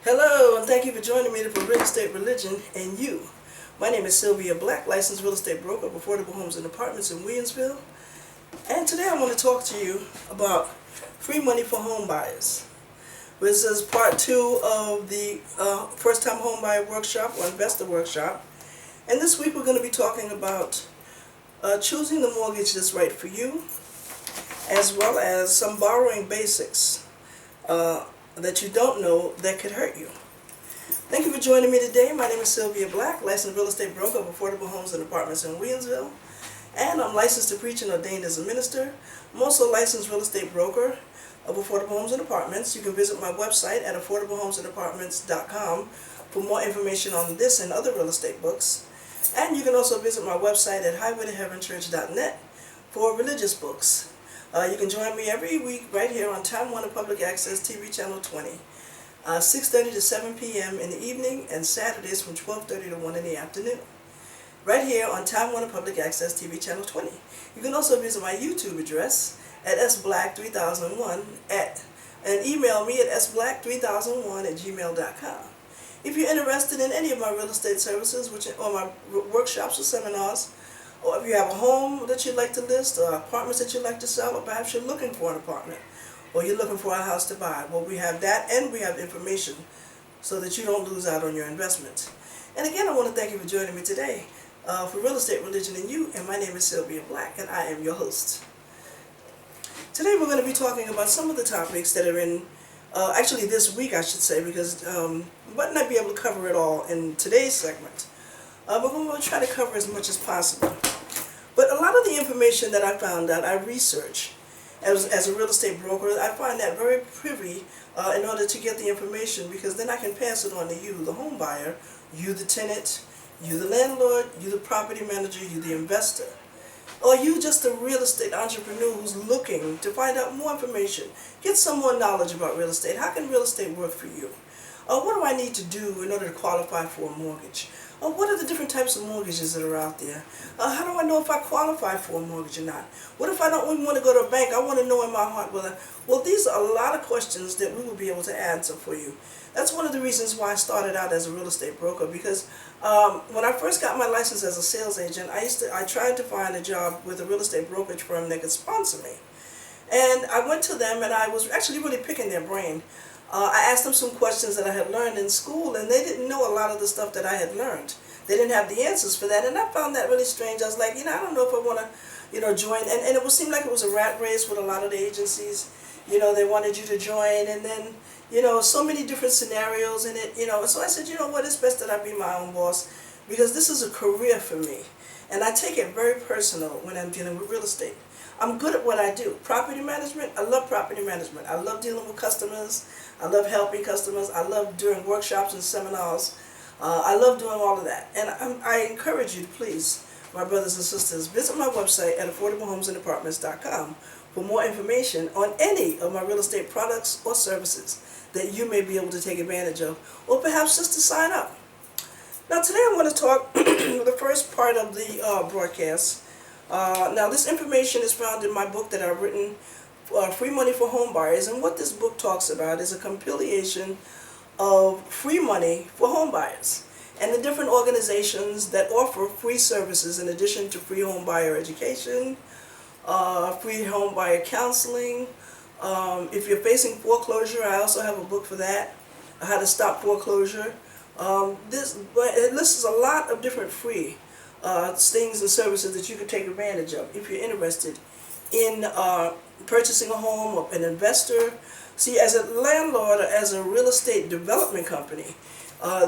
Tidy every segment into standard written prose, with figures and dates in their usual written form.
Hello, and thank you for joining me for Real Estate, Religion, and You. My name is Sylvia Black, licensed real estate broker of affordable homes and apartments in Williamsville. And today I want to talk to you about free money for home buyers. This is part two of the first-time home buyer workshop or investor workshop. And this week we're going to be talking about choosing the mortgage that's right for you, as well as some borrowing basics that you don't know that could hurt you. Thank you for joining me today. My name is Sylvia Black, licensed real estate broker of affordable homes and apartments in Williamsville. And I'm licensed to preach and ordained as a minister. I'm also a licensed real estate broker of affordable homes and apartments. You can visit my website at affordablehomesandapartments.com for more information on this and other real estate books. And you can also visit my website at highwaytoheavenchurch.net for religious books. You can join me every week right here on Time Warner Public Access TV Channel 20, 6:30 to 7 p.m. in the evening, and Saturdays from 12:30 to 1 in the afternoon. Right here on Time Warner Public Access TV Channel 20. You can also visit my YouTube address at sblack3001 and email me at sblack3001@gmail.com. If you're interested in any of my real estate services, or my workshops or seminars, or if you have a home that you'd like to list, or apartments that you'd like to sell, or perhaps you're looking for an apartment, or you're looking for a house to buy, well, we have that, and we have information so that you don't lose out on your investment. And again, I want to thank you for joining me today for Real Estate, Religion, and You, and my name is Sylvia Black, and I am your host. Today we're going to be talking about some of the topics that are in, actually this week I should say, because we might not be able to cover it all in today's segment. But we're going to try to cover as much as possible. But a lot of the information that I found out, I research as a real estate broker. I find that very privy in order to get the information, because then I can pass it on to you, the home buyer, you, the tenant, you, the landlord, you, the property manager, you, the investor, or you, just a real estate entrepreneur who's looking to find out more information, get some more knowledge about real estate. How can real estate work for you? What do I need to do in order to qualify for a mortgage? What are the different types of mortgages that are out there? How do I know if I qualify for a mortgage or not? What if I don't even want to go to a bank? I want to know in my heart whether... Well, these are a lot of questions that we will be able to answer for you. That's one of the reasons why I started out as a real estate broker, because when I first got my license as a sales agent, I tried to find a job with a real estate brokerage firm that could sponsor me. And I went to them, and I was actually really picking their brain. I asked them some questions that I had learned in school, and they didn't know a lot of the stuff that I had learned. They didn't have the answers for that, and I found that really strange. I was like, I don't know if I want to, join. And it would seem like it was a rat race with a lot of the agencies. They wanted you to join, and then, so many different scenarios in it, So I said, what, it's best that I be my own boss, because this is a career for me. And I take it very personal when I'm dealing with real estate. I'm good at what I do. Property management, I love property management. I love dealing with customers. I love helping customers. I love doing workshops and seminars. I love doing all of that. And I encourage you to please, my brothers and sisters, visit my website at affordablehomesandapartments.com for more information on any of my real estate products or services that you may be able to take advantage of, or perhaps just to sign up. Now today I'm going to talk the first part of the broadcast. Now this information is found in my book that I've written, Free Money for Home Buyers, and what this book talks about is a compilation of free money for home buyers and the different organizations that offer free services in addition to free home buyer education, free home buyer counseling. If you're facing foreclosure, I also have a book for that, how to stop foreclosure. It lists a lot of different free things and services that you can take advantage of if you're interested in purchasing a home, or an investor. See, as a landlord or as a real estate development company,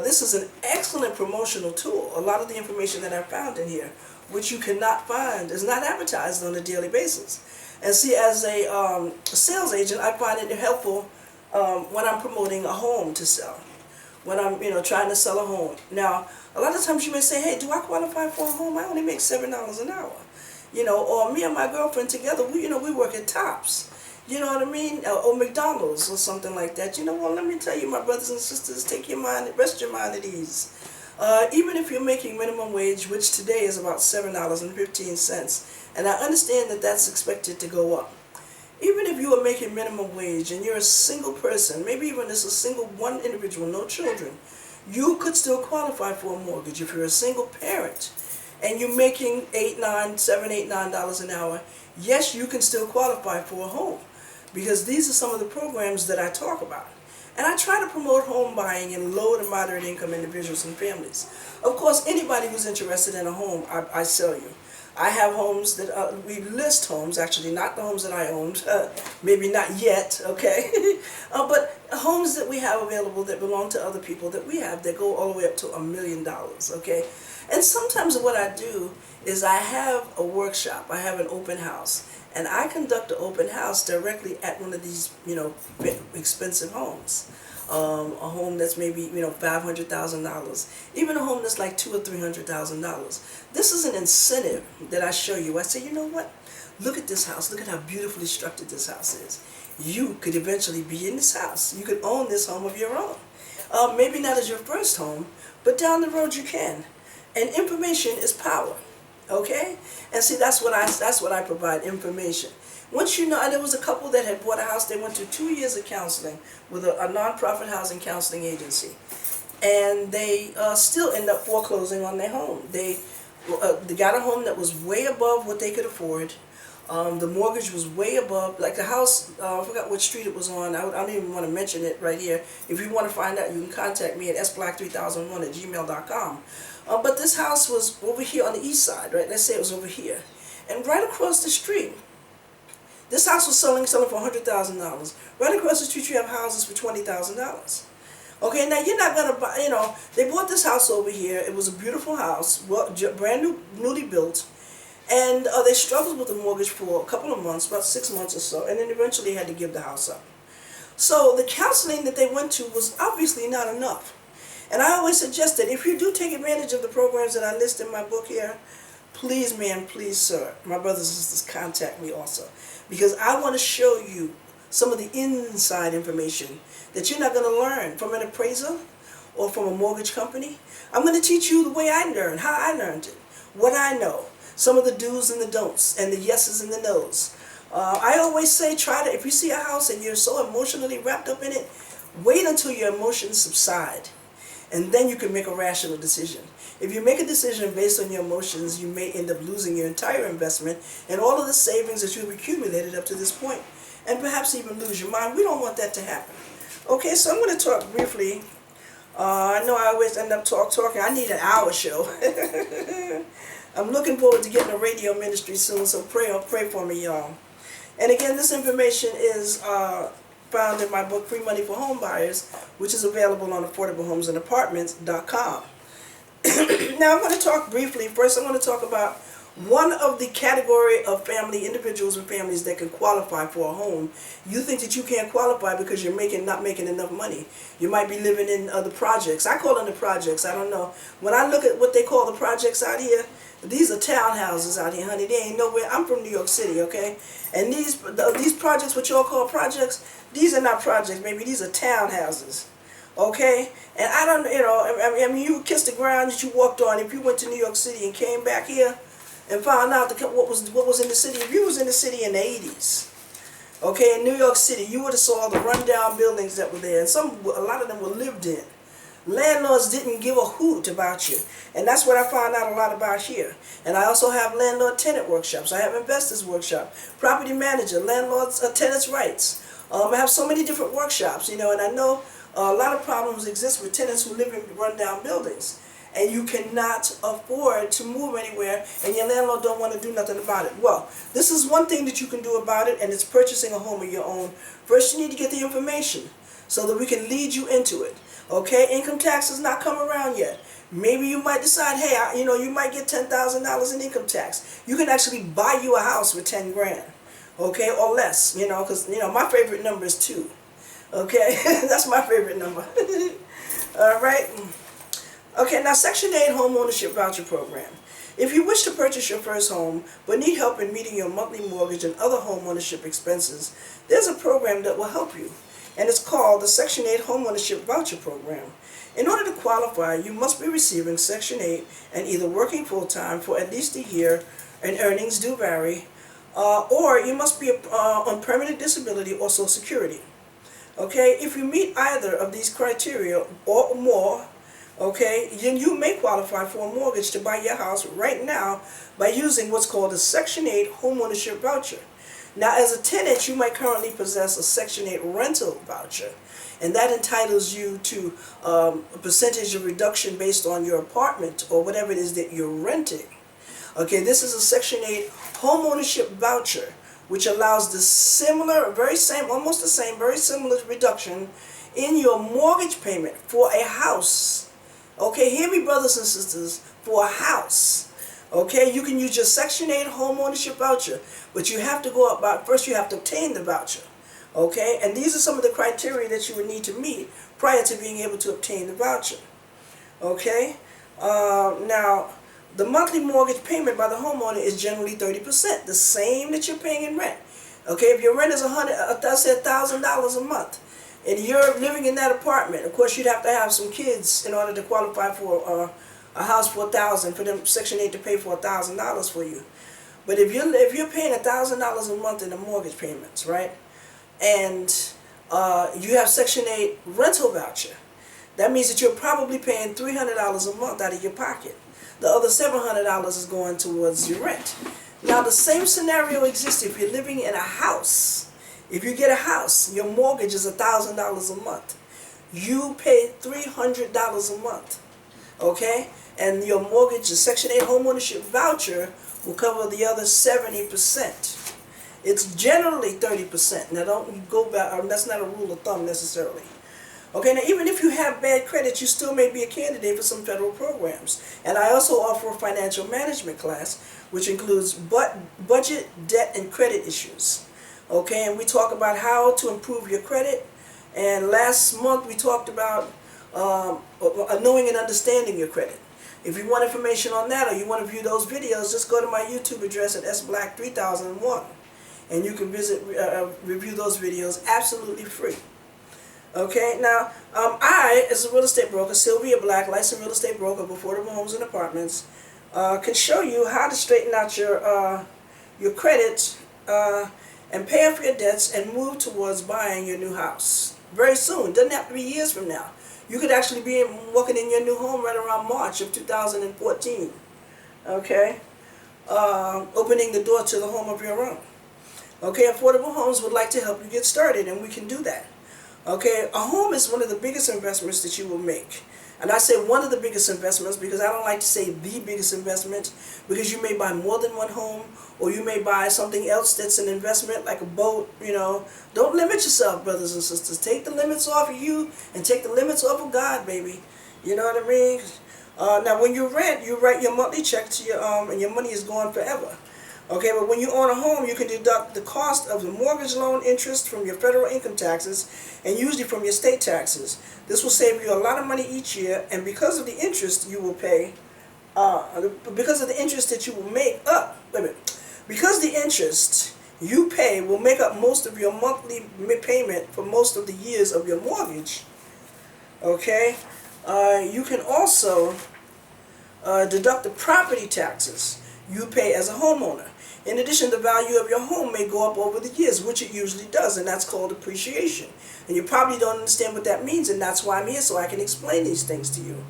this is an excellent promotional tool. A lot of the information that I found in here, which you cannot find, is not advertised on a daily basis. And see, as a sales agent, I find it helpful when I'm promoting a home to sell, when I'm trying to sell a home. Now, a lot of times you may say, hey, do I qualify for a home? I only make $7 an hour. Or me and my girlfriend together, we work at Tops. You know what I mean? Or McDonald's or something like that. Well, let me tell you, my brothers and sisters, rest your mind at ease. Even if you're making minimum wage, which today is about $7.15, and I understand that that's expected to go up. Even if you are making minimum wage and you're a single person, maybe even as a single one individual, no children, you could still qualify for a mortgage. If you're a single parent and you're making $7, $8, $9 an hour, yes, you can still qualify for a home, because these are some of the programs that I talk about. And I try to promote home buying in low to moderate income individuals and families. Of course, anybody who's interested in a home, I sell you. I have homes that, we list homes, actually, not the homes that I owned, maybe not yet, okay? But homes that we have available that belong to other people that we have that go all the way up to $1 million, okay? And sometimes what I do is I have a workshop, I have an open house, and I conduct an open house directly at one of these, expensive homes. A home that's maybe, $500,000, even a home that's like $200,000 or $300,000. This is an incentive that I show you. I say, you know what? Look at this house. Look at how beautifully structured this house is. You could eventually be in this house. You could own this home of your own. Maybe not as your first home, but down the road you can. And information is power. Okay? And see, that's what I provide, information. Once you know, and there was a couple that had bought a house, they went to 2 years of counseling with a nonprofit housing counseling agency. And they still end up foreclosing on their home. They got a home that was way above what they could afford. The mortgage was way above, like the house, I forgot what street it was on. I don't even want to mention it right here. If you want to find out, you can contact me at sblack3001@gmail.com. But this house was over here on the east side, right? Let's say it was over here. And right across the street, this house was selling for $100,000. Right across the street, you have houses for $20,000. Okay, now you're not gonna buy. They bought this house over here. It was a beautiful house, well, brand new, newly built, and they struggled with the mortgage for a couple of months, about 6 months or so, and then eventually had to give the house up. So the counseling that they went to was obviously not enough. And I always suggest that if you do take advantage of the programs that I list in my book here, please, ma'am, please, sir, my brothers and sisters, contact me also. Because I want to show you some of the inside information that you're not going to learn from an appraiser or from a mortgage company. I'm going to teach you the way I learned, how I learned it, what I know, some of the do's and the don'ts, and the yeses and the no's. I always say, if you see a house and you're so emotionally wrapped up in it, wait until your emotions subside. And then you can make a rational decision. If you make a decision based on your emotions, you may end up losing your entire investment and all of the savings that you've accumulated up to this point, and perhaps even lose your mind. We don't want that to happen. Okay, so I'm going to talk briefly. I know I always end up talking. I need an hour show. I'm looking forward to getting a radio ministry soon, so pray for me, y'all. And again, this information is found in my book, Free Money for Home Buyers, which is available on AffordableHomesAndApartments.com. Now I'm going to talk briefly. First, I'm going to talk about one of the category of individuals and families that can qualify for a home. You think that you can't qualify because you're not making enough money. You might be living in the projects. I call them the projects. I don't know. When I look at what they call the projects out here, these are townhouses out here, honey. They ain't nowhere. I'm from New York City, okay? And these projects, what y'all call projects, these are not projects, baby. These are townhouses, okay? And I don't, I mean, you would kiss the ground that you walked on if you went to New York City and came back here and found out what was in the city. If you was in the city in the 80s, okay, in New York City, you would have saw the rundown buildings that were there, and a lot of them were lived in. Landlords didn't give a hoot about you, and that's what I found out a lot about here. And I also have landlord-tenant workshops. I have investors workshop, property manager, landlords, tenants' rights. I have so many different workshops, and I know a lot of problems exist with tenants who live in rundown buildings, and you cannot afford to move anywhere, and your landlord don't want to do nothing about it. Well, this is one thing that you can do about it, and it's purchasing a home of your own. First, you need to get the information so that we can lead you into it. Okay, income tax has not come around yet. Maybe you might decide, hey, you might get $10,000 in income tax. You can actually buy you a house with 10 grand, okay, or less, because, my favorite number is 2, okay? That's my favorite number. All right. Okay, now Section 8 Home Ownership Voucher Program. If you wish to purchase your first home, but need help in meeting your monthly mortgage and other home ownership expenses, there's a program that will help you. And it's called the Section 8 Homeownership Voucher Program. In order to qualify, you must be receiving Section 8 and either working full-time for at least a year, and earnings do vary, or you must be on permanent disability or Social Security. Okay, if you meet either of these criteria or more, okay, then you may qualify for a mortgage to buy your house right now by using what's called a Section 8 homeownership voucher. Now, as a tenant, you might currently possess a Section 8 rental voucher, and that entitles you to a percentage of reduction based on your apartment or whatever it is that you're renting. Okay, this is a Section 8 homeownership voucher, which allows the similar, very same, almost the same, very similar reduction in your mortgage payment for a house. Okay, hear me, brothers and sisters, for a house. Okay, you can use your Section 8 home ownership voucher, but you have to go about, first you have to obtain the voucher. Okay, and these are some of the criteria that you would need to meet prior to being able to obtain the voucher. Okay, now, the monthly mortgage payment by the homeowner is generally 30%, the same that you're paying in rent. Okay, if your rent is $1,000 a month, and you're living in that apartment, of course you'd have to have some kids in order to qualify for a house for $1,000, for them Section 8 to pay for $1,000 for you. But if you're paying $1,000 a month in the mortgage payments, right, and you have Section 8 rental voucher, that means that you're probably paying $300 a month out of your pocket. The other $700 is going towards your rent. Now, the same scenario exists if you're living in a house. If you get a house, your mortgage is $1,000 a month. You pay $300 a month, okay? And your mortgage, the Section 8 homeownership voucher, will cover the other 70%. It's generally 30%. Now, don't go back. That's not a rule of thumb necessarily. Okay, now even if you have bad credit, you still may be a candidate for some federal programs. And I also offer a financial management class, which includes budget, debt, and credit issues. Okay, and we talk about how to improve your credit. And last month we talked about knowing and understanding your credit. If you want information on that or you want to view those videos, just go to my YouTube address at sblack3001. And you can review those videos absolutely free. Okay, now, I, as a real estate broker, Sylvia Black, licensed real estate broker of affordable homes and apartments, can show you how to straighten out your credit and pay off your debts and move towards buying your new house very soon. Doesn't have to be years from now. You could actually be walking in your new home right around March of 2014. Okay, opening the door to the home of your own. Okay, Affordable Homes would like to help you get started, and we can do that. Okay, a home is one of the biggest investments that you will make. And I say one of the biggest investments because I don't like to say the biggest investment, because you may buy more than one home, or you may buy something else that's an investment like a boat, you know. Don't limit yourself, brothers and sisters. Take the limits off of you and take the limits off of God, baby. You know what I mean? Now when you rent, you write your monthly check to your and your money is gone forever. Okay, but when you own a home, you can deduct the cost of the mortgage loan interest from your federal income taxes and usually from your state taxes. This will save you a lot of money each year, and because of the interest you will pay, because of the interest that you will make up, because the interest you pay will make up most of your monthly payment for most of the years of your mortgage. Okay, you can also deduct the property taxes you pay as a homeowner. In addition, the value of your home may go up over the years, which it usually does, and that's called appreciation. And you probably don't understand what that means, and that's why I'm here, so I can explain these things to you.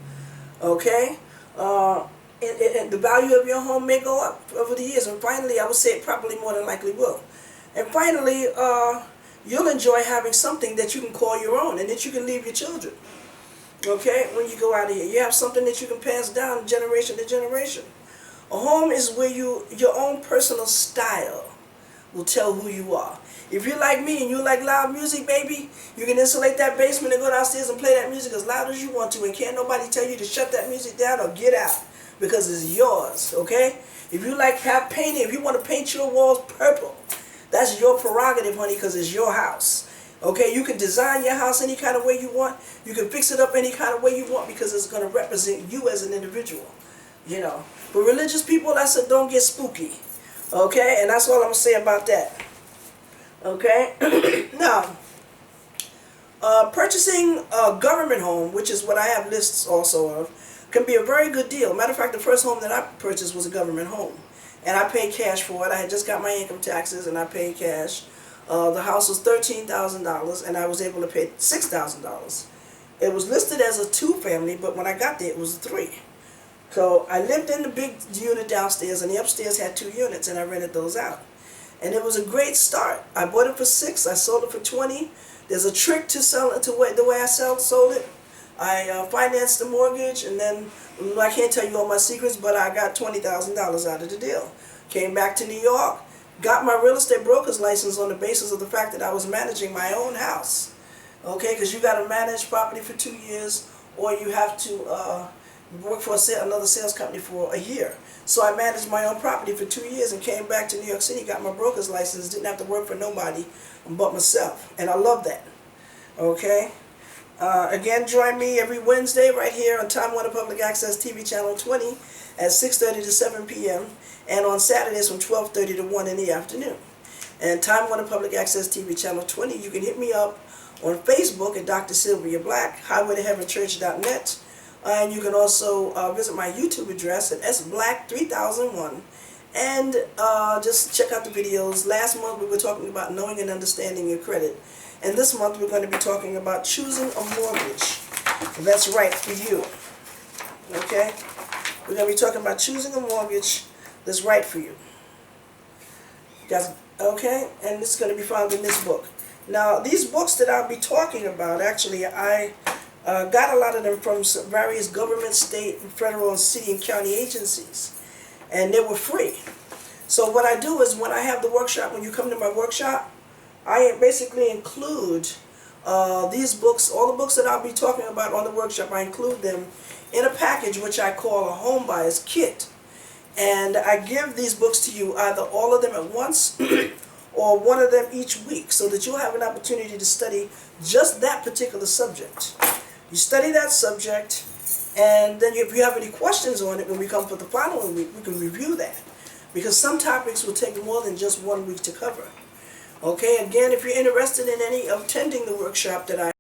Okay? And the value of your home may go up over the years, and finally, I would say it probably more than likely will. And finally, you'll enjoy having something that you can call your own and that you can leave your children. Okay? When you go out of here, you have something that you can pass down generation to generation. A home is where your own personal style will tell who you are. If you're like me and you like loud music, baby, you can insulate that basement and go downstairs and play that music as loud as you want to, and can't nobody tell you to shut that music down or get out, because it's yours, okay? If you like painting, if you want to paint your walls purple, that's your prerogative, honey, because it's your house. Okay, you can design your house any kind of way you want. You can fix it up any kind of way you want, because it's going to represent you as an individual. You know, but religious people, I said, don't get spooky. Okay, and that's all I'm going to say about that. Okay, now, purchasing a government home, which is what I have lists also of, can be a very good deal. Matter of fact, the first home that I purchased was a government home. and I paid cash for it. I had just got my income taxes and I paid cash. The house was $13,000 and I was able to pay $6,000. It was listed as a 2-family, but when I got there it was a 3. So I lived in the big unit downstairs, and the upstairs had 2 units, and I rented those out. And it was a great start. I bought it for $6, I sold it for $20. There's a trick to sell it, the way I sold it. I financed the mortgage, and then I can't tell you all my secrets, but I got $20,000 out of the deal. Came back to New York, got my real estate broker's license on the basis of the fact that I was managing my own house. Okay, because you got to manage property for 2 years, or you have to work for another sales company for a year. So I managed my own property for 2 years and came back to New York City, got my broker's license, didn't have to work for nobody but myself. And I love that. Okay? Again, join me every Wednesday right here on Time Warner Public Access TV Channel 20 at 6:30 to 7 p.m. and on Saturdays from 12:30 to 1 in the afternoon. And Time Warner Public Access TV Channel 20, you can hit me up on Facebook at Dr. Sylvia Black, highwaytoheavenchurch.net. And you can also visit my YouTube address at sblack3001 and just check out the videos. Last month we were talking about knowing and understanding your credit. And this month we're going to be talking about choosing a mortgage that's right for you. Okay? We're going to be talking about choosing a mortgage that's right for you. Guys, okay? And it's going to be found in this book. Now, these books that I'll be talking about, actually, I got a lot of them from various government, state, federal, and city and county agencies. And they were free. So what I do is when I have the workshop, when you come to my workshop, I basically include these books, all the books that I'll be talking about on the workshop, I include them in a package which I call a home buyer's kit. And I give these books to you, either all of them at once or one of them each week, so that you'll have an opportunity to study just that particular subject. You study that subject, and then if you have any questions on it when we come for the following week, we can review that. Because some topics will take more than just 1 week to cover. Okay, again, if you're interested in attending the workshop that I